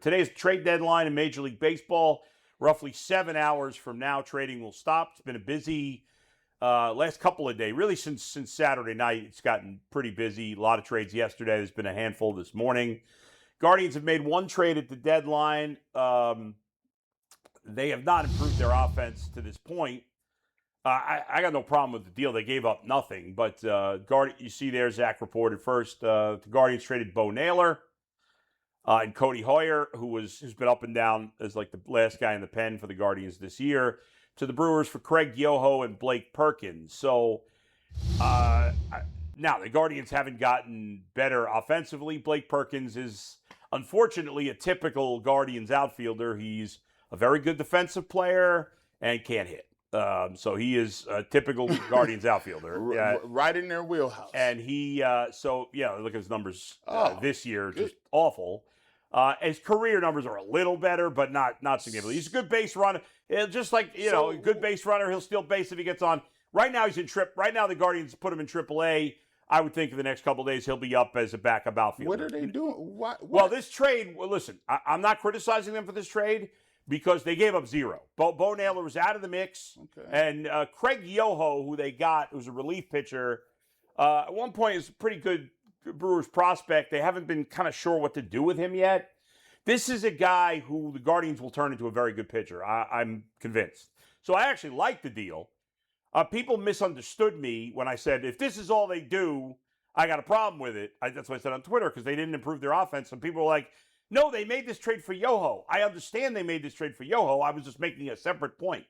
Today's trade deadline in Major League Baseball. Roughly 7 hours from now, trading will stop. It's been a busy last couple of days. Really, since Saturday night, it's gotten pretty busy. A lot of trades yesterday. There's been a handful this morning. Guardians have made one trade at the deadline. They have not improved their offense to this point. I got no problem with the deal. They gave up nothing. But you see there, Zach reported first. The Guardians traded Bo Naylor. And Cody Hoyer, who's been up and down as like the last guy in the pen for the Guardians this year, to the Brewers for Craig Yoho and Blake Perkins. So now the Guardians haven't gotten better offensively. Blake Perkins is unfortunately a typical Guardians outfielder. He's a very good defensive player and can't hit. So he is a typical Guardians outfielder. Right in their wheelhouse. And he, look at his numbers this year, just awful. His career numbers are a little better, but not significantly. He's a good base runner. Just like, a good base runner, he'll steal base if he gets on. Right now, he's in Right now, the Guardians put him in AAA. I would think in the next couple of days, he'll be up as a backup outfielder. What are they doing? What? Well, this trade, listen, I'm not criticizing them for this trade because they gave up zero. Bo Naylor was out of the mix. Okay. And Craig Yoho, who they got, who's a relief pitcher, at one point is a pretty good Brewers prospect. They haven't been kind of sure what to do with him yet. This is a guy who the Guardians will turn into a very good pitcher. I'm convinced. So I actually like the deal. People misunderstood me when I said, if this is all they do, I got a problem with it. That's what I said on Twitter, because they didn't improve their offense. And people were like, no, they made this trade for Yoho. I understand they made this trade for Yoho. I was just making a separate point.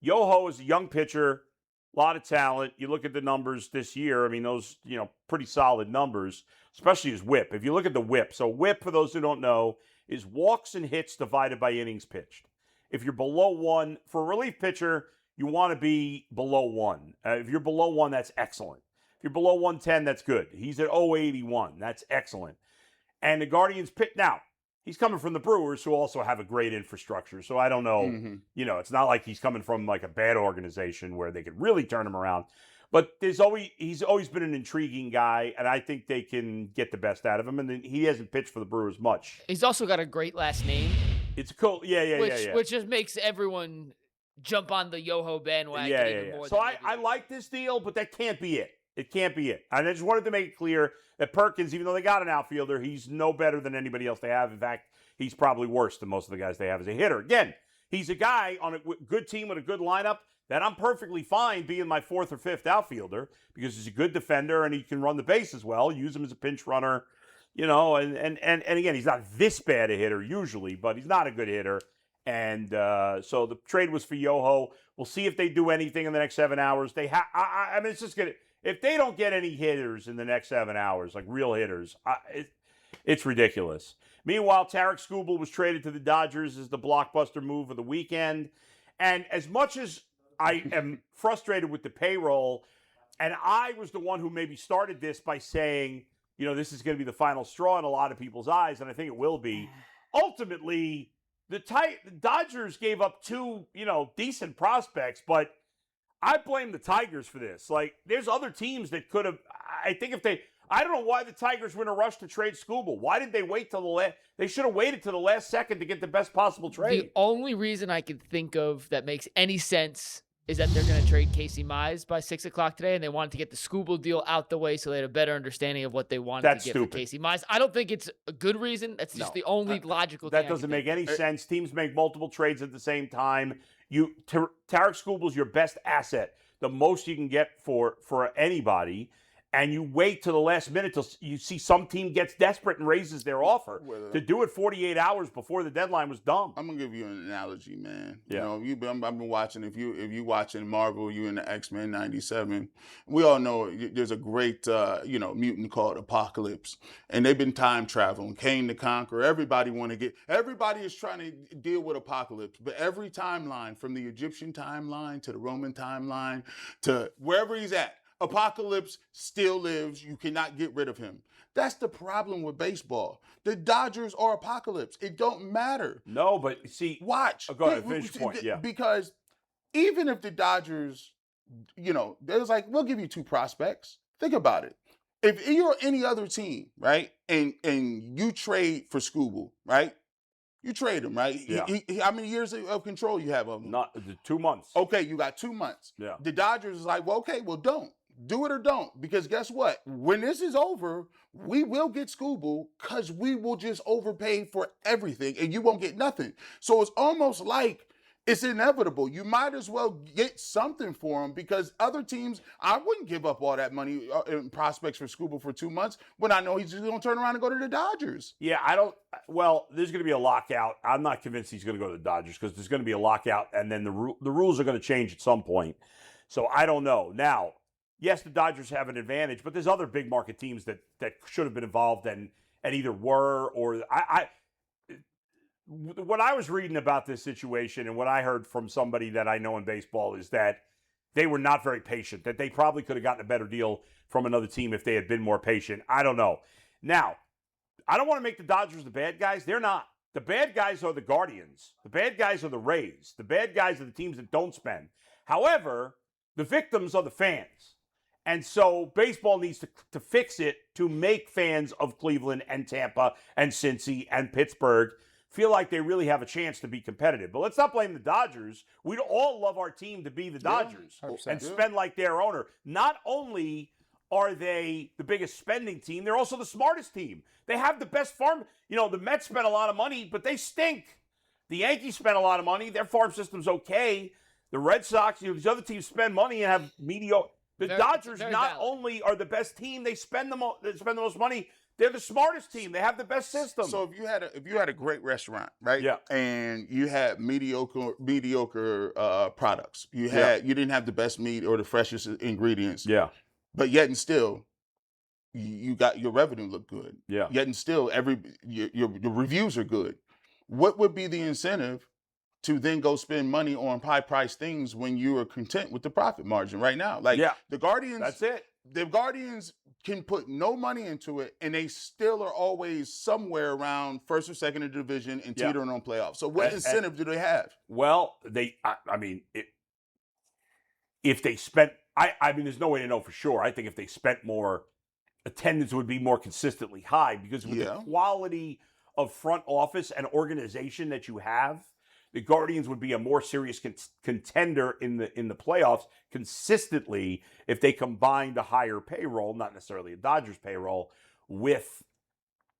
Yoho is a young pitcher. A lot of talent. You look at the numbers this year. I mean, those, pretty solid numbers, especially his whip. If you look at the whip. So whip, for those who don't know, is walks and hits divided by innings pitched. If you're below 1, for a relief pitcher, you want to be below 1. If you're below 1, that's excellent. If you're below 110, that's good. He's at 081. That's excellent. And the Guardians pick. Now, he's coming from the Brewers, who also have a great infrastructure. So I don't know, it's not like he's coming from like a bad organization where they could really turn him around. But he's always been an intriguing guy, and I think they can get the best out of him. And he hasn't pitched for the Brewers much. He's also got a great last name. It's cool. Which just makes everyone jump on the Yoho bandwagon even more. So I like this deal, but that can't be it. It can't be it. And I just wanted to make it clear that Perkins, even though they got an outfielder, he's no better than anybody else they have. In fact, he's probably worse than most of the guys they have as a hitter. Again, he's a guy on a good team with a good lineup that I'm perfectly fine being my 4th or 5th outfielder because he's a good defender and he can run the base as well. Use him as a pinch runner, and again, he's not this bad a hitter usually, but he's not a good hitter. And so the trade was for Yoho. We'll see if they do anything in the next 7 hours. It's just going to... If they don't get any hitters in the next 7 hours, like real hitters, it's ridiculous. Meanwhile, Tarik Skubal was traded to the Dodgers as the blockbuster move of the weekend. And as much as I am frustrated with the payroll, and I was the one who maybe started this by saying, this is going to be the final straw in a lot of people's eyes, and I think it will be. Ultimately, the Dodgers gave up 2, decent prospects, but I blame the Tigers for this. Like, there's other teams that could have. I think I don't know why the Tigers were in a rush to trade Skubal. Why did they wait till the last? They should have waited till the last second to get the best possible trade. The only reason I can think of that makes any sense is that they're going to trade Casey Mize by 6 o'clock today, and they wanted to get the Skubal deal out the way so they had a better understanding of what they wanted to get for Casey Mize. I don't think it's a good reason. That's just the only logical thing. That doesn't make any sense. Teams make multiple trades at the same time. Tarik Skubal is your best asset, the most you can get for anybody, and you wait to the last minute till you see some team gets desperate and raises their offer. To do it 48 hours before the deadline was dumb. I'm gonna give you an analogy, man. Yeah. I've been watching. If you watching Marvel, you in the X-Men '97. We all know there's a great mutant called Apocalypse, and they've been time traveling. Kane the Conqueror. Everybody is trying to deal with Apocalypse, but every timeline, from the Egyptian timeline to the Roman timeline to wherever he's at, Apocalypse still lives. You cannot get rid of him. That's the problem with baseball. The Dodgers are Apocalypse. It don't matter. No, but see, watch. Go ahead, finish your point. Yeah. Because even if the Dodgers, there's like, we'll give you 2 prospects. Think about it. If you're any other team, right, and you trade for Skubal, right, You trade him, right? Yeah. How many years of control you have of him? Not 2 months. Okay, you got 2 months. Yeah. The Dodgers is like, well, okay, well, don't. Do it or don't. Because guess what? When this is over, we will get Scooble because we will just overpay for everything and you won't get nothing. So it's almost like it's inevitable. You might as well get something for him because other teams, I wouldn't give up all that money in prospects for Scooble for 2 months when I know he's just going to turn around and go to the Dodgers. Yeah, well, there's going to be a lockout. I'm not convinced he's going to go to the Dodgers because there's going to be a lockout and then the rules are going to change at some point. So I don't know. Now, yes, the Dodgers have an advantage, but there's other big market teams that should have been involved and either were or what I was reading about this situation and what I heard from somebody that I know in baseball is that they were not very patient, that they probably could have gotten a better deal from another team if they had been more patient. I don't know. Now, I don't want to make the Dodgers the bad guys. They're not. The bad guys are the Guardians. The bad guys are the Rays. The bad guys are the teams that don't spend. However, the victims are the fans. And so baseball needs to fix it to make fans of Cleveland and Tampa and Cincy and Pittsburgh feel like they really have a chance to be competitive. But let's not blame the Dodgers. We'd all love our team to be the Dodgers and spend like their owner. Not only are they the biggest spending team, they're also the smartest team. They have the best farm. You know, the Mets spent a lot of money, but they stink. The Yankees spent a lot of money. Their farm system's okay. The Red Sox, these other teams spend money and have mediocre. The Dodgers not only are the best team, they spend the most money. They're the smartest team. They have the best system. So if you had a great restaurant, right? Yeah. And you had mediocre products. You didn't have the best meat or the freshest ingredients. Yeah. But yet and still, you got your revenue look good. Yeah. Yet and still, your reviews are good. What would be the incentive to then go spend money on high-priced things when you are content with the profit margin right now? Like the Guardians. That's it. The Guardians can put no money into it, and they still are always somewhere around first or second in the division and teetering on playoffs. So what incentive do they have? Well, if they spent, I mean, there's no way to know for sure. I think if they spent more, attendance would be more consistently high because with the quality of front office and organization that you have, the Guardians would be a more serious contender in the playoffs consistently if they combined a higher payroll, not necessarily a Dodgers payroll, with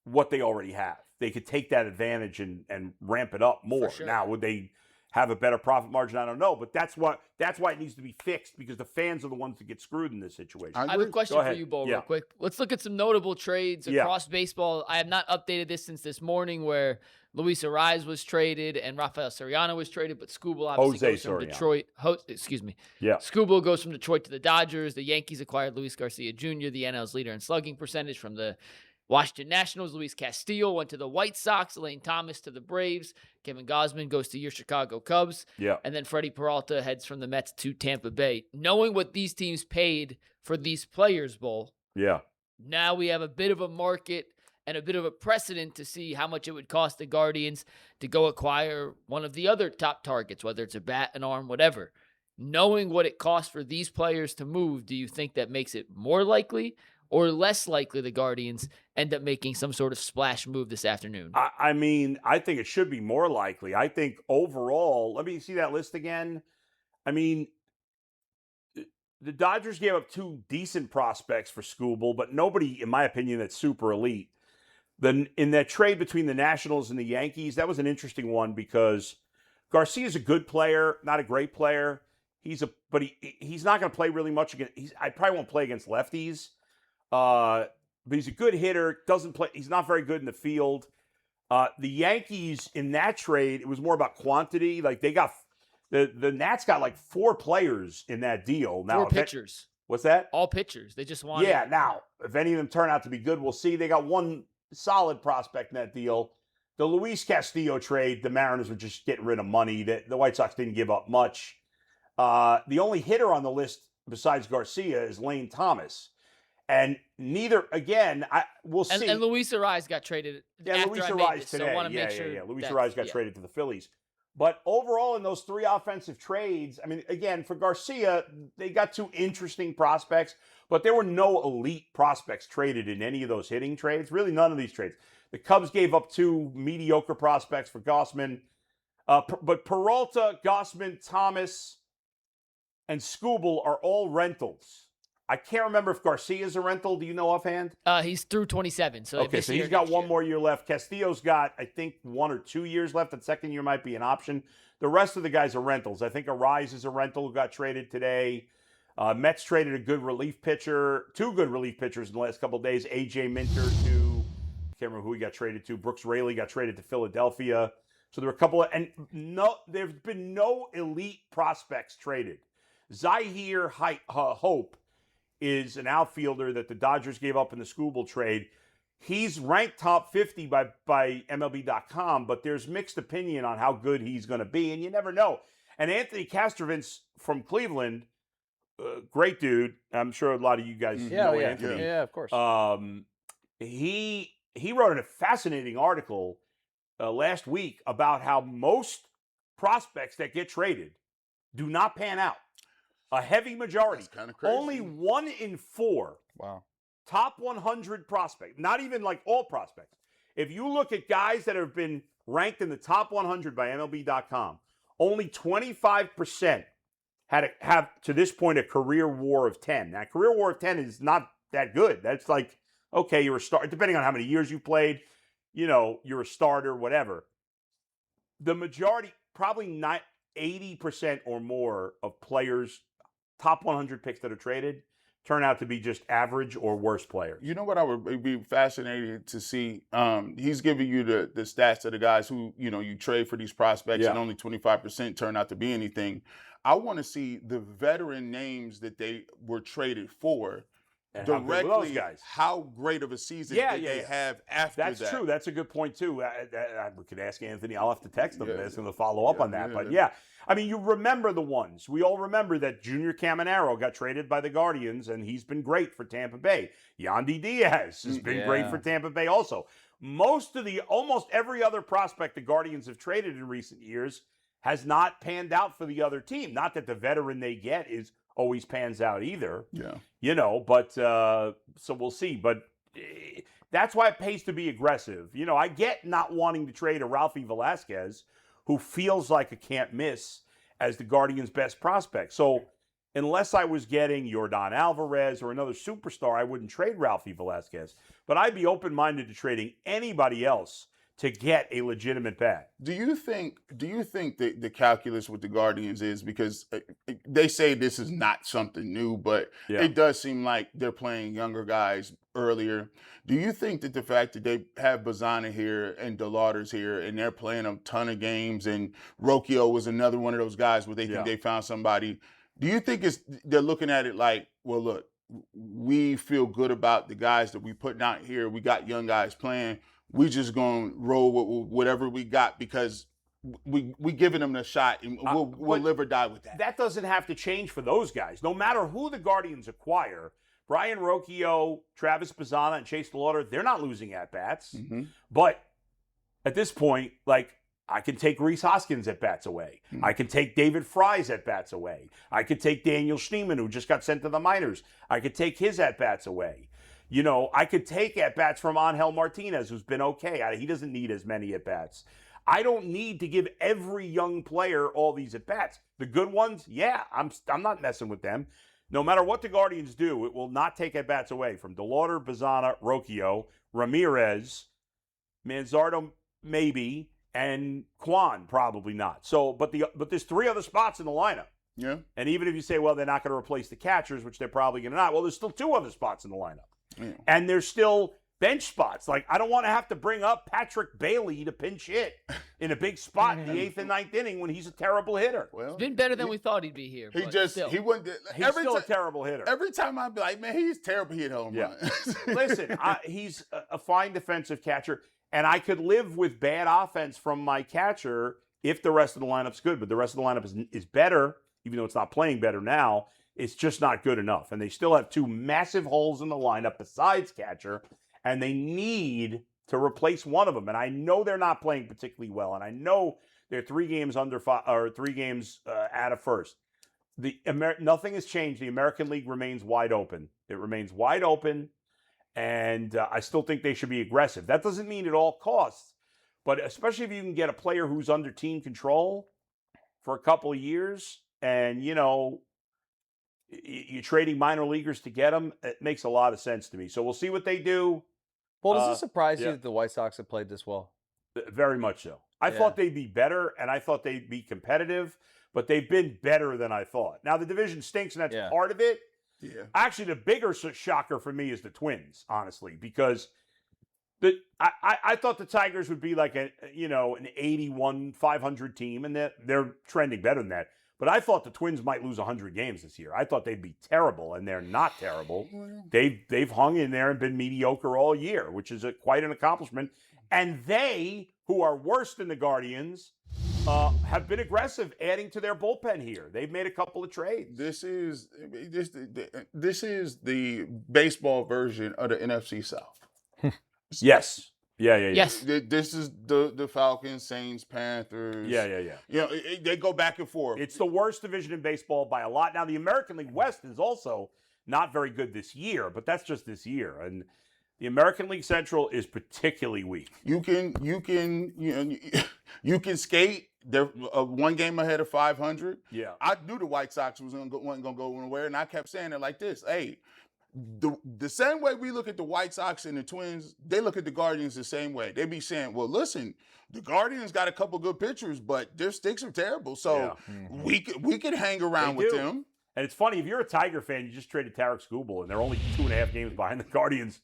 what they already have. They could take that advantage and ramp it up more. Sure. Now, would they have a better profit margin? I don't know, but that's why it needs to be fixed because the fans are the ones that get screwed in this situation. I have a question for you, Bo, real quick. Let's look at some notable trades across baseball. I have not updated this since this morning where Luis Arraez was traded and Rafael Soriano was traded, but Skubal obviously goes from Detroit. Skubal goes from Detroit to the Dodgers. The Yankees acquired Luis Garcia Jr., the NL's leader in slugging percentage, from the Washington Nationals. Luis Castillo went to the White Sox. Elaine Thomas to the Braves. Kevin Gausman goes to your Chicago Cubs. Yeah. And then Freddie Peralta heads from the Mets to Tampa Bay. Knowing what these teams paid for these players, Bull. Yeah. Now we have a bit of a market and a bit of a precedent to see how much it would cost the Guardians to go acquire one of the other top targets, whether it's a bat, an arm, whatever. Knowing what it costs for these players to move, do you think that makes it more likely or less likely the Guardians end up making some sort of splash move this afternoon? I mean, I think it should be more likely. I think overall, let me see that list again. I mean, the Dodgers gave up 2 decent prospects for Skubal, but nobody, in my opinion, that's super elite. Then in that trade between the Nationals and the Yankees, that was an interesting one because Garcia's a good player, not a great player. He's not going to play really much against. I probably won't play against lefties. But he's a good hitter. Doesn't play. He's not very good in the field. The Yankees in that trade, it was more about quantity. Like they got the Nats got like 4 players in that deal. Now 4 pitchers. What's that? All pitchers. They just wanted. Yeah. Now, if any of them turn out to be good, we'll see. They got 1 solid prospect in that deal. The Luis Castillo trade, the Mariners were just getting rid of money. The White Sox didn't give up much. The only hitter on the list besides Garcia is Lane Thomas. And neither, again, we'll see. And Luis Arraez got traded. Yeah, after Luis I made Arraez this, today. So I want to make sure. Luis Arraez got traded to the Phillies. But overall, in those 3 offensive trades, I mean, again, for Garcia, they got 2 interesting prospects, but there were no elite prospects traded in any of those hitting trades. Really, none of these trades. The Cubs gave up 2 mediocre prospects for Gausman. But Peralta, Gausman, Thomas, and Skubal are all rentals. I can't remember if Garcia's a rental. Do you know offhand? He's through 27. So okay, so he's got 1 more year left. Castillo's got, I think, 1 or 2 years left. The second year might be an option. The rest of the guys are rentals. I think Arise is a rental who got traded today. Mets traded a good relief pitcher, 2 good relief pitchers in the last couple of days. A.J. Minter to, I can't remember who he got traded to. Brooks Raley got traded to Philadelphia. So there were a couple of, and no, there's been no elite prospects traded. Zahir Hope is an outfielder that the Dodgers gave up in the Skubal trade. He's ranked top 50 by MLB.com, but there's mixed opinion on how good he's going to be, and you never know. And Anthony Castrovich from Cleveland, great dude. I'm sure a lot of you guys know Anthony. Yeah, of course. He wrote a fascinating article last week about how most prospects that get traded do not pan out. A heavy majority. That's kind of crazy. Only 1 in 4. Wow. Top 100 prospects. Not even like all prospects. If you look at guys that have been ranked in the top 100 by MLB.com, only 25% have to this point a career WAR of 10. Now, career WAR of 10 is not that good. That's like, okay, you're a starter. Depending on how many years you played, you're a starter, whatever. The majority, probably not 80% or more of players, top 100 picks that are traded, turn out to be just average or worse players. You know what I would be fascinated to see? He's giving you the stats of the guys who, you trade for these prospects and only 25% turn out to be anything. I want to see the veteran names that they were traded for. And directly, how great of a season did they have after that? That's true. That's a good point, too. We could ask Anthony. I'll have to text him and ask him to follow up on that. But, I mean, you remember the ones. We all remember that Junior Caminero got traded by the Guardians, and he's been great for Tampa Bay. Yandy Diaz has been great for Tampa Bay also. Almost every other prospect the Guardians have traded in recent years has not panned out for the other team. Not that the veteran they get always pans out either. But so we'll see. But that's why it pays to be aggressive. I get not wanting to trade a Ralphie Velasquez, who feels like a can't miss as the Guardians' best prospect. So unless I was getting Yordan Alvarez or another superstar, I wouldn't trade Ralphie Velasquez. But I'd be open-minded to trading anybody else to get a legitimate bat. Do you think that the calculus with the Guardians is, because they say this is not something new, but it does seem like they're playing younger guys earlier. Do you think that the fact that they have Bazzana here and DeLauder's here and they're playing a ton of games, and Rocchio was another one of those guys where they think they found somebody, do you think they're looking at it like, well, look, we feel good about the guys that we putting out here. We got young guys playing. We just gonna roll with whatever we got because we giving them a shot, and we'll live or die with that. That doesn't have to change for those guys. No matter who the Guardians acquire, Brian Rocchio, Travis Bazzana, and Chase DeLauder, they're not losing at-bats. Mm-hmm. But at this point, I can take Rhys Hoskins at-bats away. Mm-hmm. I can take David Fry's at-bats away. I could take Daniel Schneemann, who just got sent to the minors. I could take his at-bats away. I could take at-bats from Angel Martinez, who's been okay. He doesn't need as many at-bats. I don't need to give every young player all these at-bats. The good ones, I'm not messing with them. No matter what the Guardians do, it will not take at-bats away from DeLauder, Bazzana, Rocchio, Ramirez, Manzardo maybe, and Kwan probably not. So, but there's 3 other spots in the lineup. Yeah. And even if you say, well, they're not going to replace the catchers, which they're probably going to not, well, there's still 2 other spots in the lineup. Yeah. And there's still bench spots. I don't want to have to bring up Patrick Bailey to pinch hit in a big spot in the 8th and 9th inning when he's a terrible hitter. Well, it's been better than we thought he'd be here. He's still a terrible hitter. Every time I'd be like, man, he's terrible. He hit home run. Listen, he's a fine defensive catcher, and I could live with bad offense from my catcher if the rest of the lineup's good. But the rest of the lineup is better, even though it's not playing better now. It's just not good enough. And they still have 2 massive holes in the lineup besides catcher, and they need to replace one of them. And I know they're not playing particularly well, and I know they're 3 games under 5 or 3 games out of first. Nothing has changed. The American League remains wide open. It remains wide open, and I still think they should be aggressive. That doesn't mean at all costs, but especially if you can get a player who's under team control for a couple of years, and you're trading minor leaguers to get them, it makes a lot of sense to me. So we'll see what they do. Well, does it surprise you that the White Sox have played this well? Very much so. I thought they'd be better, and I thought they'd be competitive, but they've been better than I thought. Now, the division stinks, and that's part of it. Yeah. Actually, the bigger shocker for me is the Twins, honestly, because I thought the Tigers would be like an 81, 500 team, and they're trending better than that. But I thought the Twins might lose 100 games this year. I thought they'd be terrible, and they're not terrible. They've hung in there and been mediocre all year, which is quite an accomplishment. And they, who are worse than the Guardians, have been aggressive, adding to their bullpen here. They've made a couple of trades. This is the baseball version of the NFC South. Yes. Yeah. Yes. This is the Falcons, Saints, Panthers. Yeah. They go back and forth. It's the worst division in baseball by a lot. Now, the American League West is also not very good this year, but that's just this year. And the American League Central is particularly weak. You can skate. They're 1 game ahead of 500. Yeah. I knew the White Sox wasn't going to go anywhere, and I kept saying it like this. Hey, the same way we look at the White Sox and the Twins, they look at the Guardians the same way. They be saying, well, listen, the Guardians got a couple good pitchers, but their sticks are terrible. So we could hang around with them. And it's funny, if you're a Tiger fan, you just traded Tarek Skubal, and they're only 2.5 games behind the Guardians.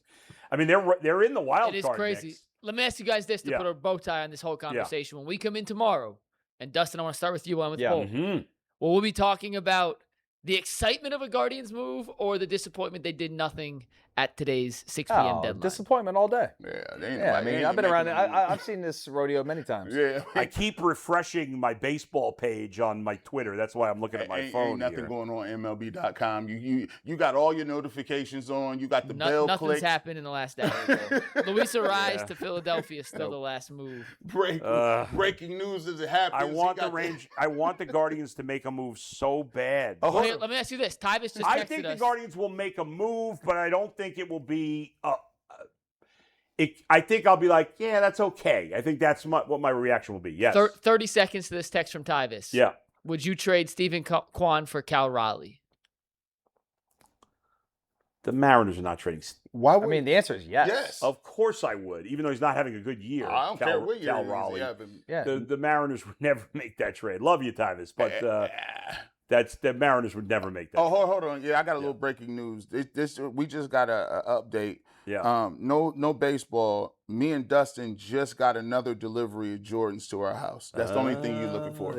I mean, they're in the wild card. It is crazy. Mix. Let me ask you guys this to put a bow tie on this whole conversation. When we come in tomorrow, and Dustin, I want to start with you and with Bull. Well, we'll be talking about the excitement of a Guardians move or the disappointment they did nothing at today's 6 p.m. deadline. Disappointment all day. I mean, I've been around. I've seen this rodeo many times. Yeah, I keep refreshing my baseball page on my Twitter. That's why I'm looking at my phone. Ain't nothing here. going on MLB.com. You got all your notifications on. You got the bell click. Nothing's happened in the last hour or so. Luis Arraez to Philadelphia is still the last move. Breaking news as it happens. I want the Guardians to make a move so bad. Hey, let me ask you this. Tyvis just texted I think the Guardians will make a move, but I don't think it will be. I think I'll be like, yeah, that's okay. I think that's what my reaction will be. Yes. 30 seconds to this text from Tyvis. Yeah. Would you trade Stephen Kwan for Cal Raleigh? The Mariners are not trading. Why would, I mean, the answer is yes. Yes. Of course I would, even though he's not having a good year. I don't care what year Cal Raleigh. Yeah. The Mariners would never make that trade. Love you, Tyvis, but the Mariners would never make that. Oh, hold on. Yeah, I got a little breaking news. This we just got a update. Yeah. No baseball. Me and Dustin just got another delivery of Jordans to our house. That's the only thing you're looking for.